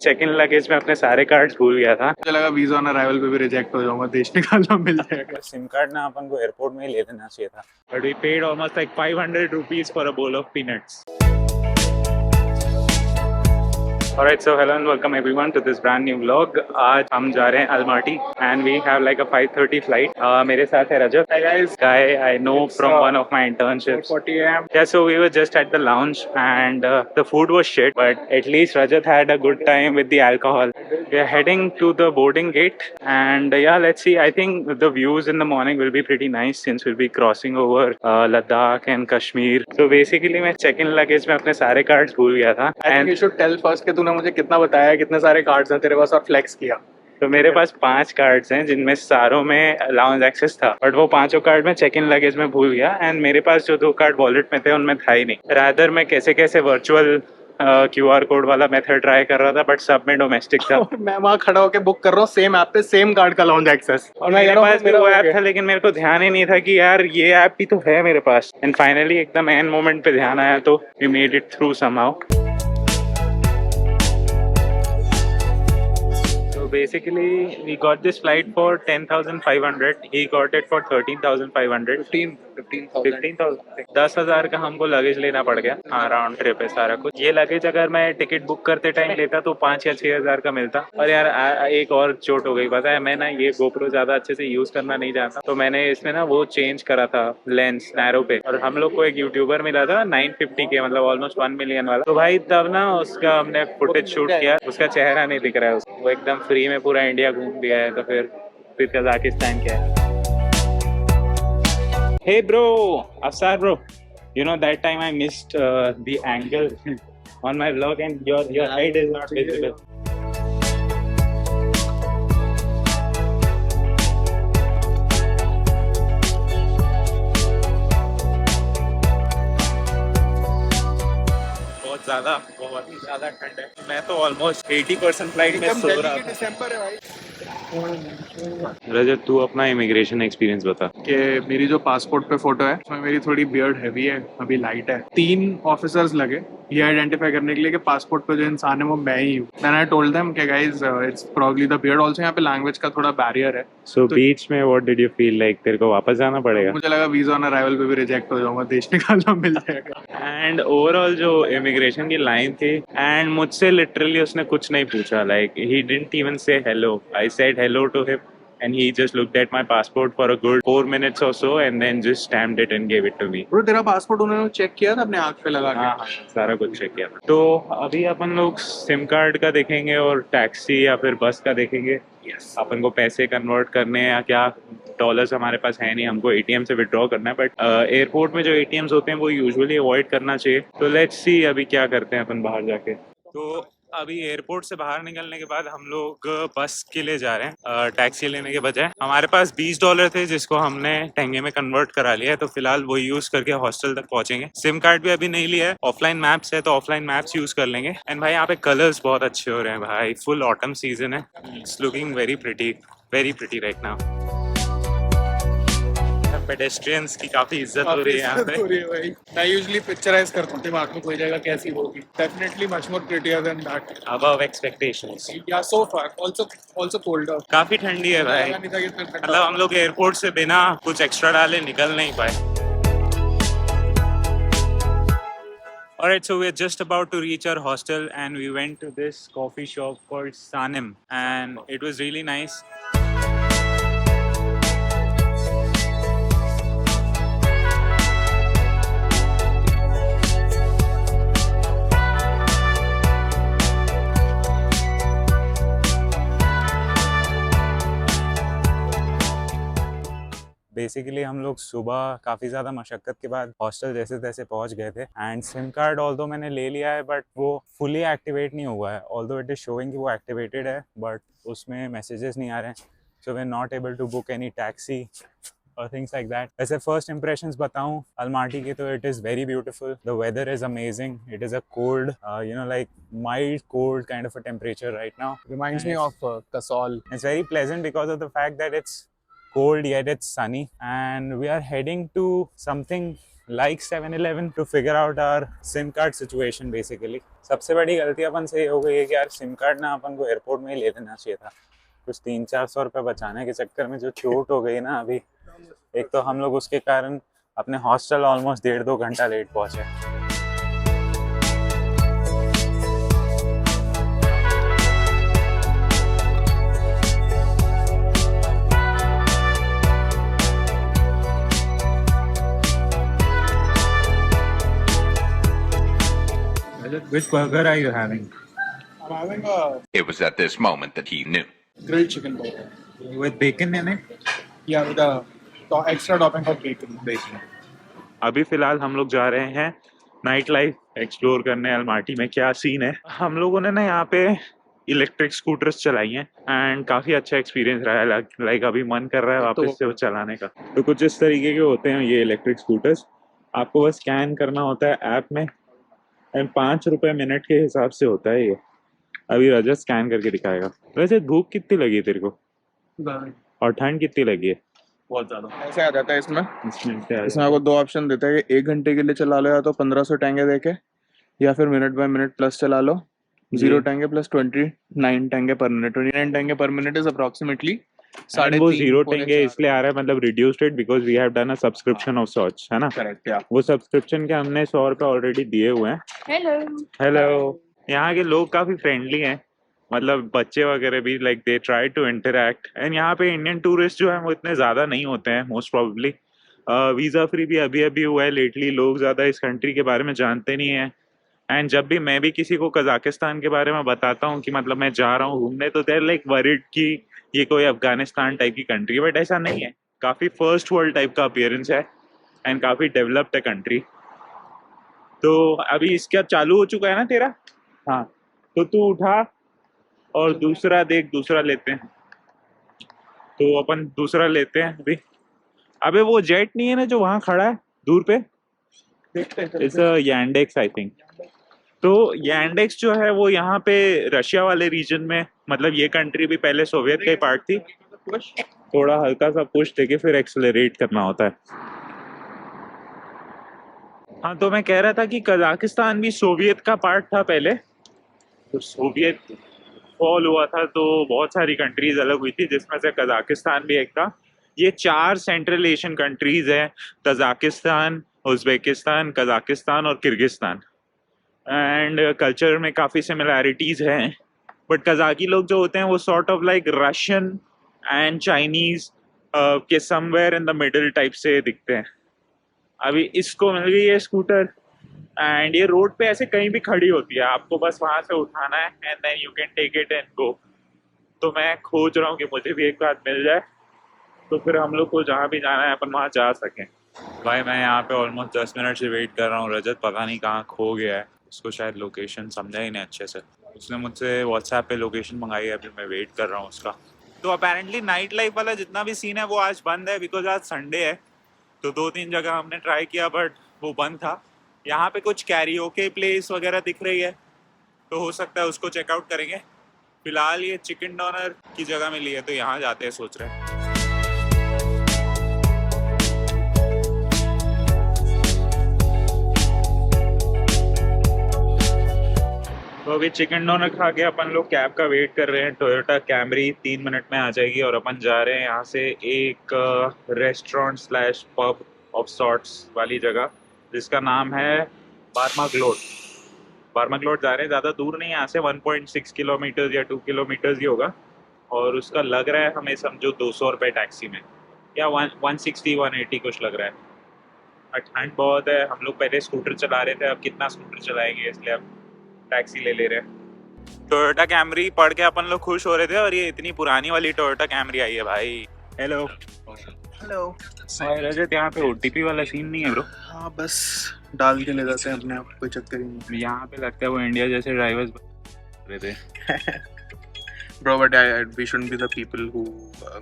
Check in luggage में अपने सारे कार्ड्स भूल गया था। मुझे लगा वीजा ऑन अराइवल पे भी रिजेक्ट हो जाऊंगा, देश निकालना मिल जाएगा। सिम कार्ड ना अपन को एयरपोर्ट में ही ले लेना चाहिए था, but we paid almost like 500 rupees for a bowl of peanuts. Alright, so hello and welcome everyone to this brand new vlog. आज हम जा रहे हैं Almaty and we have like a 5:30 flight. मेरे साथ है रजत. Hi guys. Guy I know from one of my internships. 4:40 AM. Yeah, so we were just at the lounge and the food was shit, but at least Rajat had a good time with the alcohol. We are heading to the boarding gate and yeah, let's see. I think the views in the morning will be pretty nice since we'll be crossing over Ladakh and Kashmir. So basically मैं check-in luggage में अपने सारे cards भूल गया था. I think you should tell first कि तूने मुझे कितना बताया, कितने सारे कार्ड्स हैं तेरे पास और फ्लेक्स किया। तो मेरे पास 5 कार्ड्स हैं जिनमें सारों में लाउंज एक्सेस था, बट वो पांचों कार्ड में चेक इन लगेज में भूल गया एंड मेरे पास जो 2 कार्ड वॉलेट में थे उनमें था ही नहीं। रादर मैं कैसे कैसे वर्चुअल QR कोड वाला मेथड ट्राई कर रहा था, बट सब में डोमेस्टिक था। मैं वहाँ खड़ा होकर बुक कर रहा हूँ सेम ऐप पे, सेम कार्ड का लाउंज एक्सेस, और मेरे पास भी वो ऐप था लेकिन मेरे को ध्यान ही नहीं था कि यार ये ऐप भी तो है मेरे पास। एंड फाइनली एकदम एंड मोमेंट पे ध्यान आया तो we made it through somehow. Basically, we got this flight for 10,500. He got it for 13,500. 15,000 10,000 का हमको लगेज लेना पड़ गया। हाँ, राउंड ट्रिप है सारा कुछ। ये लगेज अगर मैं टिकट बुक करते टाइम लेता तो 5 या 6,000 का मिलता। और यार एक और चोट हो गई, पता है मैं ना ये GoPro ज्यादा अच्छे से यूज करना नहीं जानता, तो मैंने इसमें ना वो चेंज करा था लेंस नैरो पे, और हम लोग को एक यूट्यूबर मिला था 950 के, मतलब ऑलमोस्ट 1 मिलियन वाला। तो भाई तब ना उसका हमने फुटेज शूट किया, उसका चेहरा नहीं दिख रहा है, वो एकदम फ्री में पूरा इंडिया घूम लिया है। तो फिर कजाकिस्तान क्या है। Hey bro, Afsar bro, you know that time I missed the angle on my vlog and your head is not visible. बहुत ही ज्यादा ठंड है। मैं तो ऑलमोस्ट 80% फ्लाइट में सो रहा था। दिसंबर है भाई। रजत तू अपना इमिग्रेशन एक्सपीरियंस बता। कि मेरी जो पासपोर्ट पे फोटो है उसमें मेरी थोड़ी बियर्ड हैवी है, अभी लाइट है। 3 ऑफिसर्स लगे ये आइडेंटिफाई करने के लिए कि पासपोर्ट पे जो इंसान है वो मैं ही हूँ। मैंने आई टोल्ड देम कि guys it's probably the beard. Also यहाँ पे लैंग्वेज का थोड़ा बैरियर है। सो बीच में what did you feel like? तेरे को वापस जाना पड़ेगा? मुझे लगा वीजा ऑन अराइवल पे भी रिजेक्ट हो जाऊंगा, देश निकालना मिल जाएगा। एंड ओवरऑल जो इमिग्रेशन की लाइन थी, एंड मुझसे लिटरली उसने कुछ नहीं पूछा, like he didn't even say hello. I said hello to him and he just looked at my passport for a good 4 minutes or so and then just stamped it and gave it to me. Bro, तेरा passport उन्होंने check किया था अपने आँख पे लगा के? हाँ, सारा कुछ चेक किया था। तो अभी अपन लोग सिम कार्ड का देखेंगे और टैक्सी या फिर बस का देखेंगे। yes. अपन को पैसे कन्वर्ट करने या क्या, डॉलर्स हमारे पास है नहीं, हमको ATM से विड्रॉ करना है, बट एयरपोर्ट में जो ATMs होते हैं वो यूजुअली अवॉइड करना चाहिए। तो लेट्स सी अभी क्या करते हैं अपन बाहर जाके। तो अभी एयरपोर्ट से बाहर निकलने के बाद हम लोग बस के लिए जा रहे हैं, टैक्सी लेने के बजाय। हमारे पास $20 थे जिसको हमने टेंगे में कन्वर्ट करा लिया है, तो फिलहाल वो यूज करके हॉस्टल तक पहुंचेंगे। सिम कार्ड भी अभी नहीं लिया है, ऑफलाइन मैप्स है तो ऑफलाइन मैप्स यूज कर लेंगे। एंड भाई यहाँ पे कलर्स बहुत अच्छे हो रहे हैं भाई, फुल ऑटम सीजन है। It's looking very pretty right now. Pedestrians की काफी इज्जत हो रही है यहाँ पे। भाई मैं यूजुअली पिक्चराइज करता हूँ दिमाग में कोई जगह कैसी होगी। Definitely much more prettier then that, above expectations. या सो फार आल्सो कोल्डर। काफी ठंडी है भाई, मतलब हम लोग एयरपोर्ट से बिना कुछ एक्स्ट्रा डाले निकल नहीं पाए। Alright, so we're just about to reach our hostel and we went to this coffee shop called Sanim and it was really nice. Basically हम लोग सुबह काफ़ी ज़्यादा मशक्क़त के बाद हॉस्टल जैसे तैसे पहुंच गए थे। एंड सिम कार्ड ऑल्दो मैंने ले लिया है बट वो फुली एक्टिवेट नहीं हुआ है, ऑल्दो इट इज़ शोइंग कि वो एक्टिवेटेड है बट उसमें मैसेजेस नहीं आ रहे हैं। So we are not able to book any taxi और थिंग्स लाइक दैट। वैसे फर्स्ट इंप्रेशंस बताऊं अलमाटी की तो it is very beautiful, the weather is amazing, it is a cold like mild cold kind of a temperature right now. Reminds me of Kasol. It's very pleasant because of the fact that it's cold yet it's sunny, and we are heading to something like 7-Eleven to figure out our SIM card situation basically. सबसे बड़ी गलती अपन से ये हो गई है कि यार SIM card ना अपन को एयरपोर्ट में ही ले लेना चाहिए था। कुछ 300-400 रुपये बचाने के चक्कर में जो चोट हो गई ना अभी, एक तो हम लोग उसके कारण अपने हॉस्टल ऑलमोस्ट 1.5-2 घंटा लेट पहुँचे। Which burger are you having? I'm having a It was at this moment that he knew. grilled chicken burger. With bacon in it? Yeah, with a extra topping of bacon. अभी फिलहाल हम लोग जा रहे हैं night life explore करने Almaty में क्या सीन है। हम लोगों ने ना यहाँ पे इलेक्ट्रिक स्कूटर्स चलाई हैं एंड काफ़ी अच्छा एक्सपीरियंस रहा है। लाइक अभी मन कर रहा है वापस से वो चलाने का। तो कुछ इस तरीके के होते हैं ये इलेक्ट्रिक स्कूटर्स। आपको बस स्कैन करना होता है ऐप में एंड 5 रुपये मिनट के हिसाब से होता है ये। अभी रजत स्कैन करके दिखाएगा। वैसे भूख कितनी लगी है तेरे को और ठंड कितनी लगी है? बहुत ज्यादा। ऐसे आ जाता है इसमें इसमें इसमें आपको 2 ऑप्शन देता है कि 1 घंटे के लिए चला लो या तो 1500 टेंगे देके, या फिर मिनट बाय मिनट प्लस चला लो 0 टेंगे प्लस 29 टेंगे पर मिनट। 29 टेंगे पर मिनट इज अप्रोक्सीमेटली साढ़े वो 0 टेंगे इसलिए आ रहा है, मतलब reduced it because we have done a subscription of sorts, है ना? करेक्ट। या वो सब्सक्रिप्शन के हमने 100 रुपये ऑलरेडी दिए हुए हैं। हेलो। यहाँ के लोग काफी फ्रेंडली हैं, मतलब बच्चे वगैरह भी like they try to interact. And यहाँ पे इंडियन टूरिस्ट जो है वो इतने ज़्यादा नहीं होते हैं मोस्ट प्रॉब्ली। वीज़ा फ्री भी अभी अभी हुआ है लेटली। लोग ज़्यादा इस कंट्री के बारे में जानते नहीं हैं। एंड जब भी मैं भी किसी को कजाकिस्तान के बारे में बताता हूँ कि मतलब मैं जा रहा हूँ घूमने, तो देर लाइक वरिड कि ये कोई अफगानिस्तान टाइप की कंट्री है, बट ऐसा नहीं है। काफ़ी फर्स्ट वर्ल्ड टाइप का अपीयरेंस है एंड काफ़ी डेवलप्ड है कंट्री। तो अभी इसका चालू हो चुका है ना तेरा? हाँ, तो तू उठा और दूसरा देख, दूसरा लेते हैं। तो अपन दूसरा लेते हैं अभी। अबे वो जेट नहीं है ना जो वहाँ खड़ा है दूर पे? It's Yandex I think. तो यांडेक्स जो है वो यहाँ पे रशिया वाले रीजन में, मतलब ये कंट्री भी पहले सोवियत का ही पार्ट थी। थोड़ा हल्का सा पुश देके फिर एक्सेलरेट करना होता है। हाँ, तो मैं कह रहा था कि कजाकिस्तान भी सोवियत का पार्ट था पहले। तो सोवियत फॉल हुआ था तो बहुत सारी कंट्रीज अलग हुई थी, जिसमें से कजाकिस्तान भी एक था। ये 4 सेंट्रल एशियन कंट्रीज हैं, तजाकिस्तान, उज़्बेकिस्तान, कजाकिस्तान और किर्गिस्तान। एंड कल्चर में काफ़ी सिमिलैरिटीज़ हैं, बट कजाकी लोग जो होते हैं वो sort of like Russian and Chinese के somewhere in the middle type से दिखते हैं। अभी इसको मिल गई है स्कूटर एंड ये रोड पे ऐसे कहीं भी खड़ी होती है, आपको बस वहाँ से उठाना है and then you can take it and go. तो मैं खोज रहा हूँ कि मुझे भी एक बात मिल जाए तो फिर हम लोग को जहाँ भी जाना है अपन वहाँ जा सकें। भाई मैं यहाँ पे ऑलमोस्ट 10 मिनट से वेट कर रहा हूँ। रजत पता नहीं कहाँ खो गया है, उसको शायद लोकेशन समझा ही नहीं अच्छे से। उसने मुझसे व्हाट्सएप पे लोकेशन मंगाई है, अभी मैं वेट कर रहा हूँ उसका। तो अपेरेंटली नाइट लाइफ वाला जितना भी सीन है वो आज बंद है बिकॉज आज संडे है। तो 2-3 जगह हमने ट्राई किया बट वो बंद था। यहाँ पे कुछ कैरियोके प्लेस वगैरह दिख रही है तो हो सकता है उसको चेकआउट करेंगे। फिलहाल ये चिकन डॉनर की जगह मिली है तो यहाँ जाते हैं सोच रहे हैं। तो अभी चिकन डोनर खा के अपन लोग कैब का वेट कर रहे हैं। टोयोटा कैमरी 3 मिनट में आ जाएगी और अपन जा रहे हैं यहाँ से एक restaurant slash pub of sorts वाली जगह जिसका नाम है बार्माग्लोट। बार्माग्लोट जा रहे हैं, ज़्यादा दूर नहीं, यहाँ से 1.6 किलोमीटर या 2 किलोमीटर ही होगा। और उसका लग रहा है हमें समझो 200 रुपये टैक्सी में, या 160-180 कुछ लग रहा है। ठंड बहुत है, हम लोग पहले स्कूटर चला रहे थे, अब कितना स्कूटर चलाएंगे इसलिए अब टैक्सी ले रहे हैं। टोयोटा कैमरी पढ़ के अपन लोग खुश हो रहे थे और ये इतनी पुरानी वाली टोयोटा कैमरी आई है भाई। हेलो हेलो रजत, यहाँ पे OTP वाला सीन नहीं है ब्रो? हाँ, बस डाल के ले जाते हैं अपने आप, कोई चक्कर ही नहीं। यहाँ पे लगता है वो इंडिया जैसे ड्राइवर्स रहे थे। Bro, but we shouldn't be the people who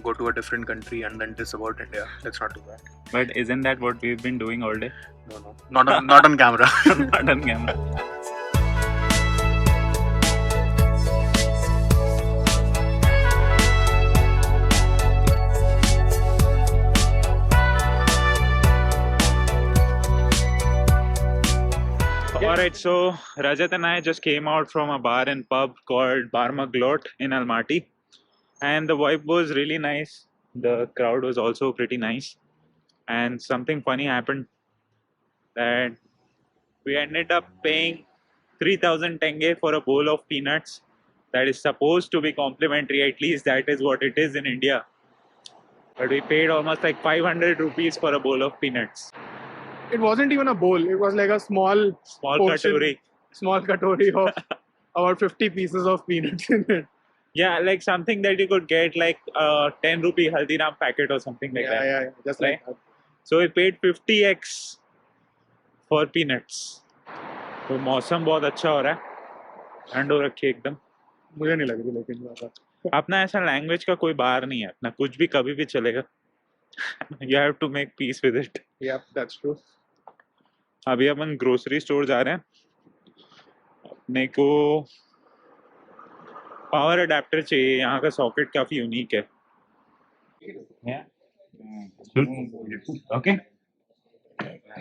go to a different country and then diss about India. Let's not do that. But isn't that what we've been doing all day? No. Not on camera. Not on camera. Alright, so Rajat and I just came out from a bar and pub called Bar Maglot in Almaty, and the vibe was really nice. The crowd was also pretty nice, and something funny happened that we ended up paying 3000 tenge for a bowl of peanuts that is supposed to be complimentary, at least that is what it is in India. But we paid almost like 500 rupees for a bowl of peanuts. It wasn't even a bowl. It was like a small portion, Katori. small katori of about 50 pieces of peanuts in it. Yeah, like something that you could get like a 10 rupee Haldiram packet or something like that. Yeah, just like that. So we paid 50x for peanuts. तो मौसम बहुत अच्छा हो रहा है, ठंड हो रखी है एकदम. मुझे नहीं लग रही लेकिन ज्यादा. अपना ऐसा लैंग्वेज का कोई बाहर नहीं है, अपना कुछ भी कभी भी चलेगा. You have to make peace with it. Yeah, that's true. अभी अपन ग्रोसरी स्टोर जा रहे हैं. अपने को पावर अडेप्टर चाहिए. यहाँ का सॉकेट काफी यूनिक है. Okay.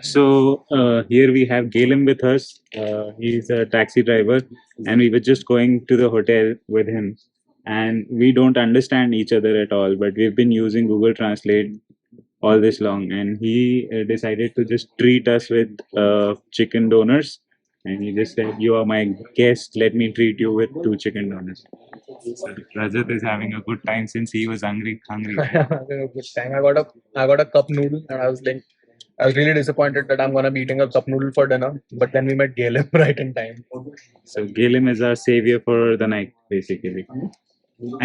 So here we have Galim with us. He's a taxi driver, and we were just going to the hotel with him. And we don't understand each other at all, but we've been using Google Translate all this long. And he decided to just treat us with chicken donors. And he just said, "You are my guest. Let me treat you with 2 chicken donors." So Rajat is having a good time since he was hungry. Having a good time. I got a cup noodle, and I was really disappointed that I'm gonna be eating a cup noodle for dinner. But then we met Galim right in time. So Galim is our savior for the night, basically.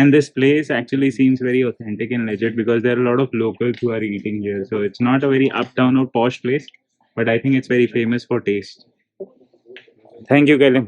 And this place actually seems very authentic and legit because there are a lot of locals who are eating here. So it's not a very uptown or posh place, but I think it's very famous for taste. Thank you, Galim.